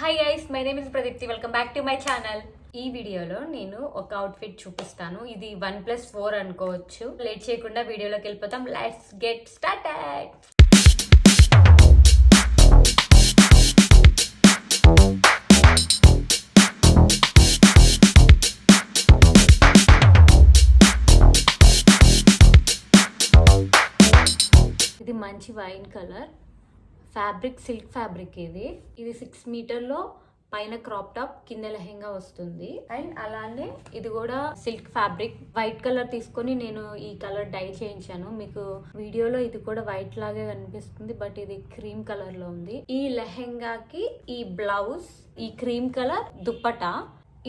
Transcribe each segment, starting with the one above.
Hi guys, my name is Pradeepti. Welcome back to my channel. ఈ వీడియోలో నేను ఒక అవుట్ఫిట్ చూపిస్తాను. ఇది 1+4 అనుకోవచ్చు. లేట్ చేయకుండా వీడియోలోకి వెళ్ళిపోతాం. Let's get started. ఇది మంచి wine colour fabric, silk fabric. ఇది 6 మీటర్లో పైన క్రాప్ టాప్, కింద లెహెంగా వస్తుంది. అండ్ అలానే ఇది కూడా సిల్క్ ఫ్యాబ్రిక్. వైట్ కలర్ తీసుకొని నేను ఈ కలర్ డై చేయించాను. మీకు వీడియోలో ఇది కూడా వైట్ లాగే కనిపిస్తుంది, బట్ ఇది క్రీమ్ కలర్ లో ఉంది. ఈ లెహెంగాకి ఈ బ్లౌజ్, ఈ క్రీమ్ కలర్ దుప్పటా,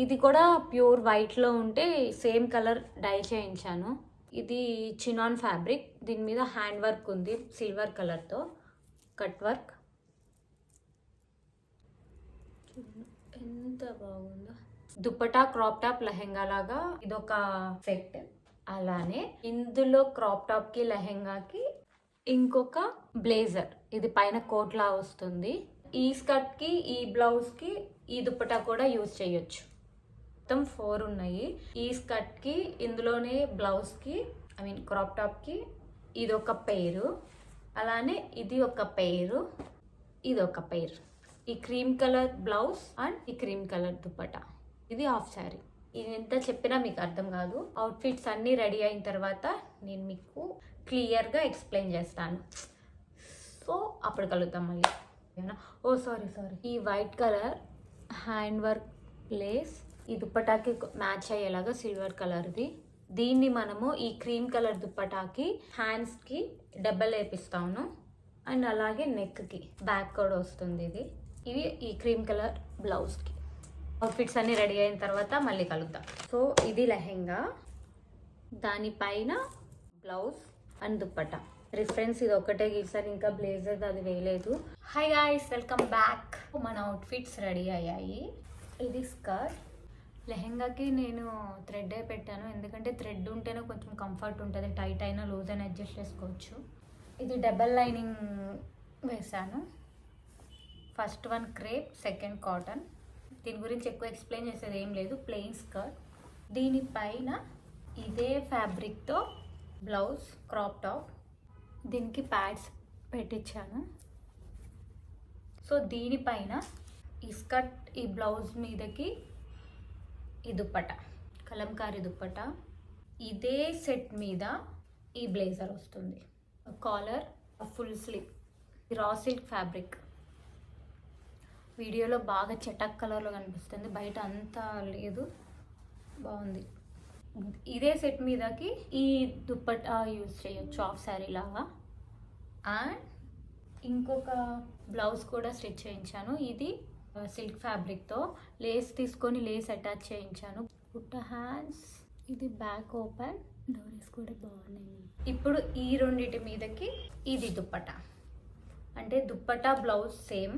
ఇది కూడా ప్యూర్ వైట్ లో ఉంటే సేమ్ కలర్ డై చేయించాను. ఇది చినాన్ ఫ్యాబ్రిక్. దీని మీద హ్యాండ్ వర్క్ ఉంది, సిల్వర్ కలర్ తో కట్ వర్క్. ఎంత బాగుందో. దుప్పటా, క్రాప్ టాప్, లెహెంగా లాగా ఇదొక సెట్. అలానే ఇందులో క్రాప్ టాప్ కి, లెహెంగాకి ఇంకొక బ్లేజర్. ఇది పైన కోట్ లా వస్తుంది. ఈ స్కర్ట్ కి, ఈ బ్లౌజ్ కి ఈ దుప్పటా కూడా యూజ్ చేయొచ్చు. మొత్తం 4 ఉన్నాయి. ఈ స్కర్ట్ కి, ఇందులోనే బ్లౌజ్ కి, ఐ మీన్ క్రాప్ టాప్ కి ఇది ఒక పేరు. అలానే ఇది ఒక పేరు, ఇది ఒక పేరు. ఈ క్రీమ్ కలర్ బ్లౌజ్ అండ్ ఈ క్రీమ్ కలర్ దుప్పటా. ఇది హాఫ్ శారీ. ఇది ఎంత చెప్పినా మీకు అర్థం కాదు. అవుట్ఫిట్స్ అన్నీ రెడీ అయిన తర్వాత నేను మీకు క్లియర్గా ఎక్స్ప్లెయిన్ చేస్తాను. సో అప్పుడు కలుద్దాం మళ్ళీ. ఓ సారీ. ఈ white colour hand work lace ఈ దుప్పటాకి మ్యాచ్ అయ్యేలాగా సిల్వర్ కలర్ది. దీన్ని మనము ఈ క్రీమ్ కలర్ దుప్పటాకి హ్యాండ్స్కి డబ్బల్ వేపిస్తాను. అండ్ అలాగే నెక్కి బ్యాక్ కూడా వస్తుంది. ఇవి ఈ క్రీమ్ కలర్ బ్లౌజ్కి. అవుట్ఫిట్స్ అన్నీ రెడీ అయిన తర్వాత మళ్ళీ కలుద్దాం. సో ఇది లెహెంగా, దానిపైన బ్లౌజ్ అండ్ దుప్పటా. రిఫరెన్స్ ఇది ఒకటే గీసాను, ఇంకా బ్లేజర్ అది వేయలేదు. Hi guys, welcome back. మన అవుట్ఫిట్స్ రెడీ అయ్యాయి. ఇది స్కర్ట్. లెహెంగాకి నేను థ్రెడ్ పెట్టాను, ఎందుకంటే థ్రెడ్ ఉంటేనే కొంచెం కంఫర్ట్ ఉంటుంది. టైట్ అయినా లూజ్ అయినా అడ్జస్ట్ చేసుకోవచ్చు. ఇది డబల్ లైనింగ్ వేసాను. First one crepe, second cotton. దీని గురించి ఎక్కువ ఎక్స్ప్లెయిన్ చేసేది ఏం లేదు. Plain skirt. దీనిపైన ఇదే ఫ్యాబ్రిక్తో బ్లౌజ్, క్రాప్ టాప్. దీనికి ప్యాడ్స్ పెట్టించాను. సో దీనిపైన ఈ స్కర్ట్, ఈ బ్లౌజ్ మీదకి ఈ దుప్పటా, కలంకారీ దుప్పటా. ఇదే సెట్ మీద ఈ బ్లేజర్ వస్తుంది. Collar, full sleeve, raw silk fabric. వీడియోలో బాగా చటక్ కలర్లో కనిపిస్తుంది, బయట అంతా లేదు. బాగుంది. ఇదే సెట్ మీదకి ఈ దుప్పటా యూజ్ చేయొచ్చు హాఫ్ శారీ లాగా. అండ్ ఇంకొక బ్లౌజ్ కూడా స్టిచ్ చేయించాను. ఇది సిల్క్ ఫ్యాబ్రిక్తో లేస్ తీసుకొని లేస్ అటాచ్ చేయించాను. పుట్ట హ్యాండ్స్. ఇది బ్యాక్ ఓపెన్, డోరీస్ కూడా బాగున్నాయి. ఇప్పుడు ఈ రెండిటి మీదకి ఇది దుప్పటా. అంటే దుప్పటా బ్లౌజ్ సేమ్.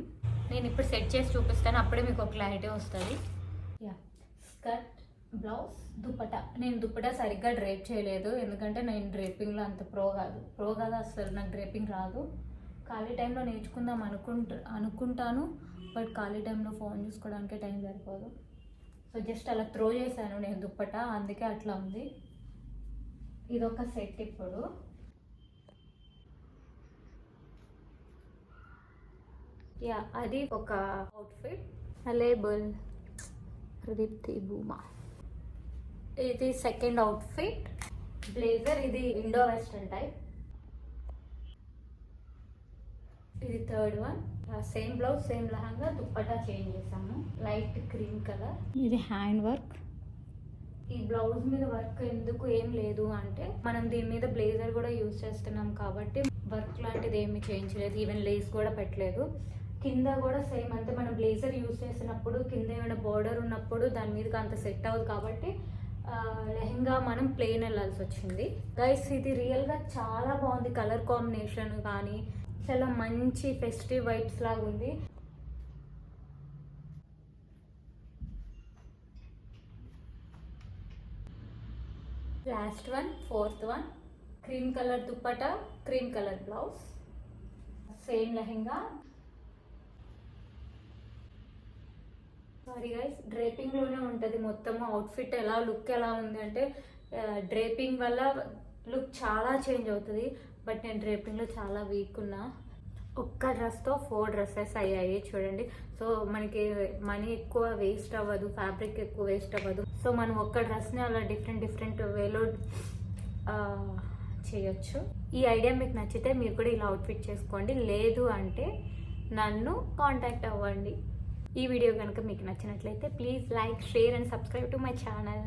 నేను ఇప్పుడు సెట్ చేసి చూపిస్తాను, అప్పుడే మీకు ఒక క్లారిటీ వస్తుంది. Skirt, blouse, dupatta. నేను దుప్పటా సరిగ్గా డ్రేప్ చేయలేదు, ఎందుకంటే నేను డ్రేపింగ్లో అంత ప్రో కాదు అసలు. నాకు డ్రేపింగ్ రాదు. ఖాళీ టైంలో నేర్చుకుందాం అనుకుంటాను, బట్ ఖాళీ టైంలో ఫోన్ చూసుకోవడానికే టైం సరిపోదు. సో జస్ట్ అలా త్రో చేశాను నేను దుప్పటా, అందుకే అట్లా ఉంది. ఇదొక సెట్. ఇప్పుడు అది ఒక అవుట్ఫిట్. లేబుల్ ప్రదీప్తి భూమా. ఇది సెకండ్ అవుట్ఫిట్. బ్లేజర్. ఇది ఇండో వెస్ట్రన్ టైప్. ఇది third one. Same blouse, same lehenga, dupatta change చేసాము. Light cream colour. ఇది హ్యాండ్ వర్క్. ఈ బ్లౌజ్ మీద వర్క్ ఎందుకు ఏం లేదు అంటే, మనం దీని మీద బ్లేజర్ కూడా యూజ్ చేస్తున్నాం కాబట్టి వర్క్ లాంటిది ఏమి చేయించలేదు. ఈవెన్ లేస్ కూడా పెట్టలేదు. కింద కూడా సేమ్, అంటే మనం బ్లేజర్ యూజ్ చేసినప్పుడు కింద ఏమైనా బోర్డర్ ఉన్నప్పుడు దాని మీదకి అంత సెట్ అవ్వదు కాబట్టి లెహెంగా మనం ప్లెయిన్ వెళ్ళాల్సి వచ్చింది. గైస్, ఇది రియల్గా చాలా బాగుంది. కలర్ కాంబినేషన్ కానీ చాలా మంచి ఫెస్టివ్ వైబ్స్ లాగా ఉంది. Last one, fourth one. Cream colour dupatta, cream colour blouse, same lehenga. Sorry guys, డ్రేపింగ్లోనే ఉంటుంది మొత్తము. అవుట్ఫిట్ లుక్ ఎలా ఉంది అంటే డ్రేపింగ్ వల్ల లుక్ చాలా చేంజ్ అవుతుంది. బట్ నేను డ్రేపింగ్లో చాలా వీక్ ఉన్నా. ఒక్క డ్రెస్తో 4 డ్రెస్సెస్ అయ్యాయి చూడండి. సో మనకి మనీ ఎక్కువ వేస్ట్ అవ్వదు, ఫ్యాబ్రిక్ ఎక్కువ వేస్ట్ అవ్వదు. సో మనం ఒక్క డ్రెస్ని అలా డిఫరెంట్ వేలో చేయొచ్చు. ఈ ఐడియా మీకు నచ్చితే మీరు కూడా ఇలా అవుట్ఫిట్ చేసుకోండి. లేదు అంటే నన్ను కాంటాక్ట్ అవ్వండి. ఈ వీడియో కనుక మీకు నచ్చినట్లయితే please like, share and subscribe to my channel.